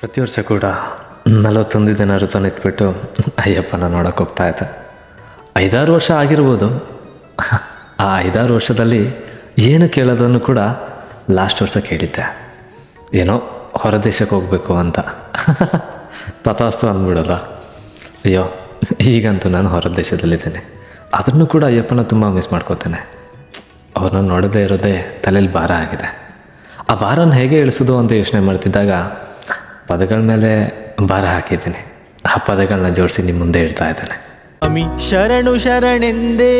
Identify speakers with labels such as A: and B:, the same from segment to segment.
A: ಪ್ರತಿ ವರ್ಷ ಕೂಡ 41 ದಿನ ಋತುನ ಇಟ್ಬಿಟ್ಟು ಅಯ್ಯಪ್ಪನ ನೋಡೋಕೆ ಹೋಗ್ತಾ ಇದ್ದೆ. 5-6 ವರ್ಷ ಆಗಿರ್ಬೋದು. ಆ 5-6 ವರ್ಷದಲ್ಲಿ ಏನು ಕೇಳೋದನ್ನು ಕೂಡ ಲಾಸ್ಟ್ ವರ್ಷ ಕೇಳಿದ್ದೆ, ಏನೋ ಹೊರದೇಶಕ್ಕೆ ಹೋಗಬೇಕು ಅಂತ. ತಥಾಸ್ತು ಅಂದ್ಬಿಡೋಲ್ಲ. ಅಯ್ಯೋ, ಈಗಂತೂ ನಾನು ಹೊರ ದೇಶದಲ್ಲಿದ್ದೇನೆ. ಅದನ್ನು ಕೂಡ ಅಯ್ಯಪ್ಪನ ತುಂಬ ಮಿಸ್ ಮಾಡ್ಕೋತೇನೆ. ಅವ್ರನ್ನ ನೋಡದೇ ಇರೋದೇ ತಲೆಯಲ್ಲಿ ಭಾರ ಆಗಿದೆ. ಆ ಭಾರನ ಹೇಗೆ ಇಳಿಸೋದು ಅಂತ ಯೋಚನೆ ಮಾಡ್ತಿದ್ದಾಗ ಪದಗಳ ಮೇಲೆ ಭಾರ ಹಾಕಿದ್ದೀನಿ. ಆ ಪದಗಳನ್ನ ಜೋಡಿಸಿ ನಿಮ್ಮ ಮುಂದೆ ಇಡ್ತಾ ಇದ್ದೇನೆ.
B: ಸ್ವಾಮಿ ಶರಣು ಶರಣೆಂದೇ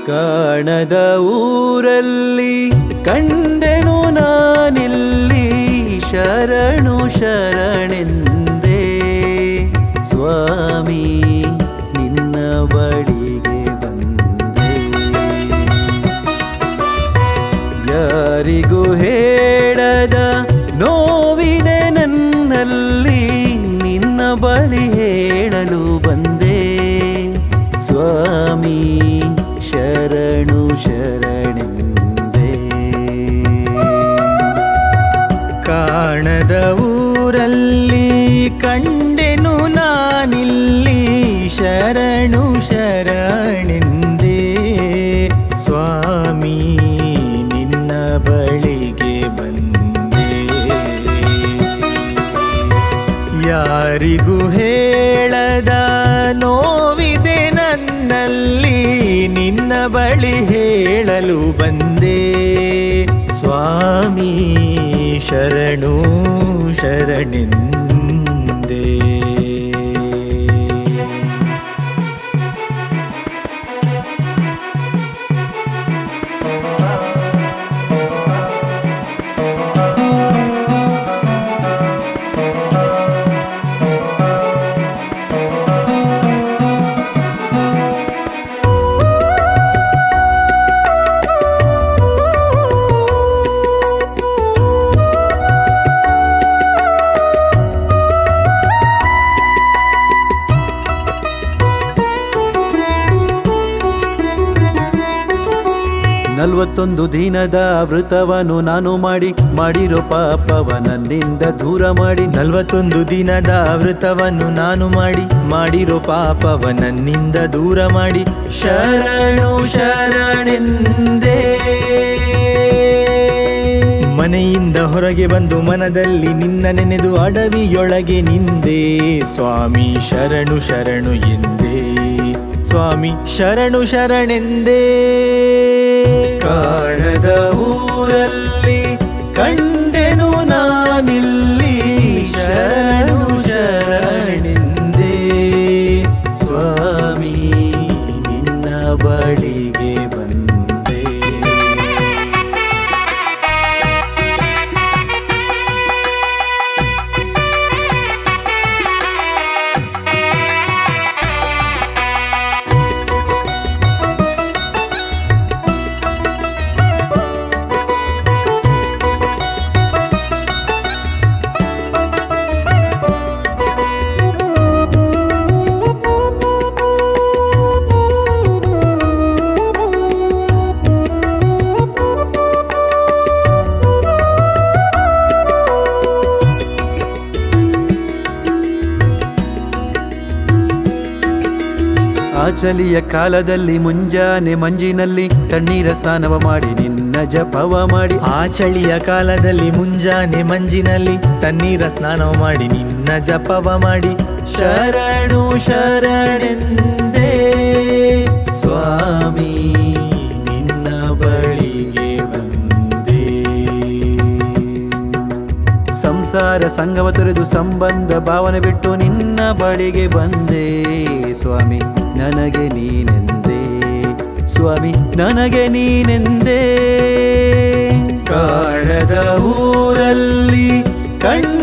B: ಕಾಣದ ಊರಲ್ಲಿ ಕಂಡೆನು ನಾನಿಲ್ಲಿ ಶರಣು ಶರಣೆಂದೇ ಸ್ವಾಮಿ ನಿನ್ನ ಬಳಿಗೆ ಬಂದೆ. ಯಾರಿಗೂ ಹೇಳದ ನೋವಿದೆ ನನ್ನಲ್ಲಿ, ನಿನ್ನ ಬಳಿ ಹೇಳಲು ಬಂದೆ ಸ್ವಾಮಿ ಶರಣು ಶರಣೆಂದೇ. ಕಾಣದ ಊರಲ್ಲಿ ಕಂಡೆನು ನಾನಿಲ್ಲಿ ಶರಣು ಶರಣೆಂದೇ ಸ್ವಾಮಿ ನಿನ್ನ ಬಳಿಗೆ ಬಂದೆ. ಯಾರಿಗೂ ಹೇಳದ ನೋವಿದೆ ನನ್ನಲ್ಲಿ, ನಿನ್ನ ಬಳಿ ಹೇಳಲು ಬಂದೆ ಸ್ವಾಮಿ ಶರಣು ಶರಣೆಂದೇ. ನಲವತ್ತೊಂದು ದಿನದ ವೃತವನ್ನು ನಾನು ಮಾಡಿರೋ ಪಾಪವ ನನ್ನಿಂದ ದೂರ ಮಾಡಿ. 41 ದಿನದ ವೃತವನ್ನು ನಾನು ಮಾಡಿರೋ ಪಾಪವ ನನ್ನಿಂದ ದೂರ ಮಾಡಿ. ಶರಣು ಶರಣೆಂದೇ ಮನೆಯಿಂದ ಹೊರಗೆ ಬಂದು ಮನದಲ್ಲಿ ನಿನ್ನ ನೆನೆದು ಅಡವಿಯೊಳಗೆ ನಿಂದೆ ಸ್ವಾಮಿ ಶರಣು ಶರಣು ಎಂದೇ ಸ್ವಾಮಿ ಶರಣು ಶರಣೆಂದೇ. ಕಾಣದ ಊರಲ್ಲಿ ಕಂಡೆನು ನಾನಿಲ್ಲಿ ಶರಣು ಶರಣೆಂದೇ ಸ್ವಾಮಿ ನಿನ್ನ ಬಳಿಗೆ ಬಂದೆ. ಚಲಿಯ ಕಾಲದಲ್ಲಿ ಮುಂಜಾನೆ ಮಂಜಿನಲ್ಲಿ ತಣ್ಣೀರ ಸ್ನಾನವ ಮಾಡಿ ನಿನ್ನ ಜಪವ ಮಾಡಿ. ಆ ಚಳಿಯ ಕಾಲದಲ್ಲಿ ಮುಂಜಾನೆ ಮಂಜಿನಲ್ಲಿ ತಣ್ಣೀರ ಸ್ನಾನವ ಮಾಡಿ ನಿನ್ನ ಜಪವ ಮಾಡಿ. ಶರಣು ಶರಣೆಂದೇ ಸ್ವಾಮಿ ನಿನ್ನ ಬಳಿಗೆ ಬಂದೆ. ಸಂಸಾರ ಎಲ್ಲರ ಸಂಗವ ತೊರೆದು ಸಂಬಂಧ ಭಾವನೆ ಬಿಟ್ಟು ನಿನ್ನ ಬಳಿಗೆ ಬಂದೆ ಸ್ವಾಮಿ ನನಗೆ ನೀನೆಂದೇ ಸ್ವಾಮಿ ನನಗೆ ನೀನೆಂದೇ ಕಾಣದ ಊರಲ್ಲಿ ಕಣ್ಣ